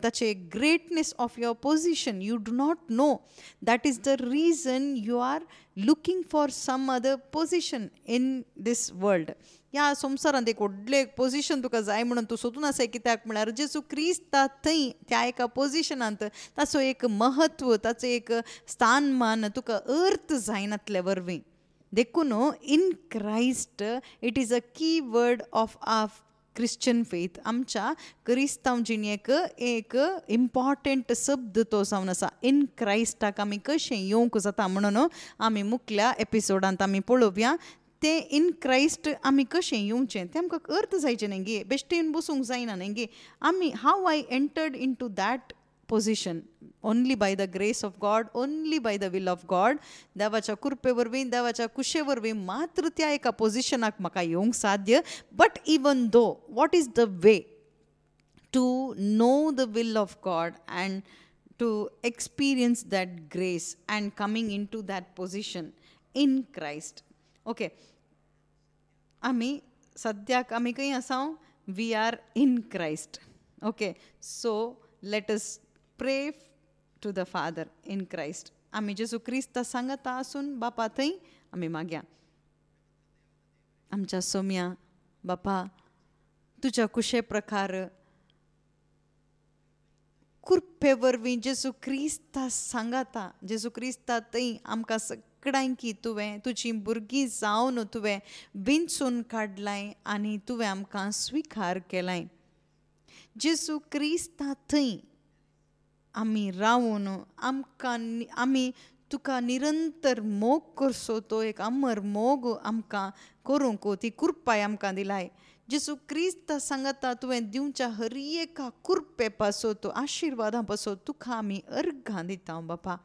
ताचे greatness of your position you do not know. That is the reason you are looking for some other position in this world. ह्या संवसारांत एक व्हडलें एक पोजिशन तुका जाय म्हणून तूं सोदून आसाय. कित्याक म्हळ्यार जेजू क्रिस्ता थंय त्या एका पोजिशनांत ताचो एक महत्व, ताचो एक स्थानमान तुका अर्थ जायनातले वरवीं. देखून in Christ it is a key word of our Christian faith. आमच्या क्रिस्तांव जिणेक एक इम्पॉर्टंट शब्द तो जावन आसा. इन क्रायस्टाक आमी कशें येवंक जाता म्हणून आमी मुखल्या एपिसोडांत आमी पळोवया. तें इन क्रायस्ट आमी कशें येवचें तें आमकां अर्थ जायचें न्ही गे. बेश्टेन बसूंक जायना न्ही गे. आमी how I entered into that position only by the grace of God, only by the will of God. देवाच्या कृपे वरवीं, देवाच्या कुशे वरवीं मात्र त्या एका पोजिशनाक म्हाका येवंक साध्य. But even though what is the way, to know the will of God and to experience that grace and coming into that position in Christ. Okay, आमी सद्याक आमी खंय आसा? We are in Christ. Okay, so let us pray to the Father in Christ. आमी जेजू क्रिस्ता सांगता आसून बापा थंय आमी मागया. आमच्या सोम्या बापा, तुज्या कुशे प्रकार कृपे वरवीं जेजू क्रिस्ता सांगता, जेजू क्रिस्ता थंय आमकां सगळ्यांकी तुवें तुजी भुरगीं जावन तुवें विंचून काडलाय आनी तुवें आमकां स्विकार केलाय. जेजू क्रिस्ता थंय आमी रावून आमी तुका निरंतर मोग करचो, तो एक अमर मोग आमकां करूंक ती कृपाय आमकां दिलाय. जेजू क्रिस्ता सांगता तुवें दिवच्या हर एका कृपे पासो, तो आशिर्वादां पासो तुका आमी अर्घां दिता बापा.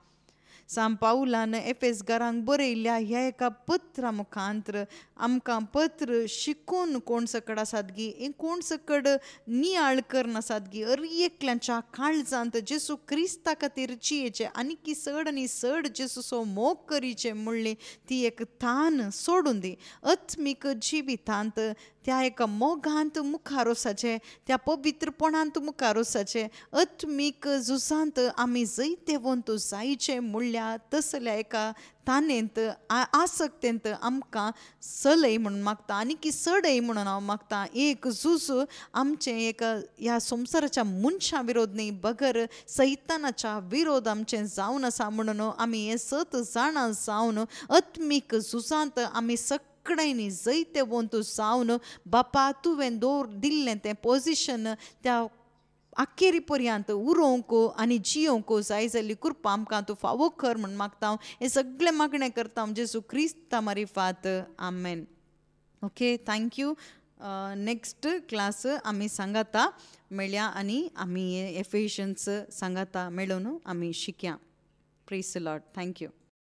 सांत पावलान एफेसकारांक बरयल्ल्या ह्या एका पत्रा मुखांतर आमकां पत्र शिकून कोण सकड आसात गी, कोण सकड नियाळ करनासात गी, हर एकल्याच्या काळजांत जेजू क्रिस्ता खातीर जियेचे आनी चड जेजूचो मोग करीचे म्हणली ती एक तान सोडून दी. आत्मीक जिवितांत त्या एका मोगांत मुखार वचचे, त्या पवित्रपणांत मुखार वचचे, आत्मीक झुजांत आमी जैते वंत जायचे म्हणल्या तसल्या एका तानेंत आसक्तेंत आमकां चलय म्हणून मागता आनी चडय म्हणून हांव मागता. एक झूज आमचें एक ह्या संवसाराच्या मनशां विरोध न्ही, बगर सैतानाच्या विरोध आमचें जावन आसा म्हणून आमी हे 7 जाणां जावन आत्मीक झुजांत आमी सगळ्यांनी जैते वंत जावन बापा तुवें दिल्लें तें पोजिशन त्या आखेरी पर्यंत उरोवंक आनी जियोंक जाय जाल्ली कृपा आमकां तूं फावो कर म्हूण मागता. हे सगळें मागणें करता हांव जेजू क्रिस्ता मारिफात. आमेन. Okay, thank you. नेक्स्ट क्लास आमी सांगाता मेळया आनी आमी एफिशियन्स सांगाता मेळून आमी शिकया. Praise the Lord. थँक्यू.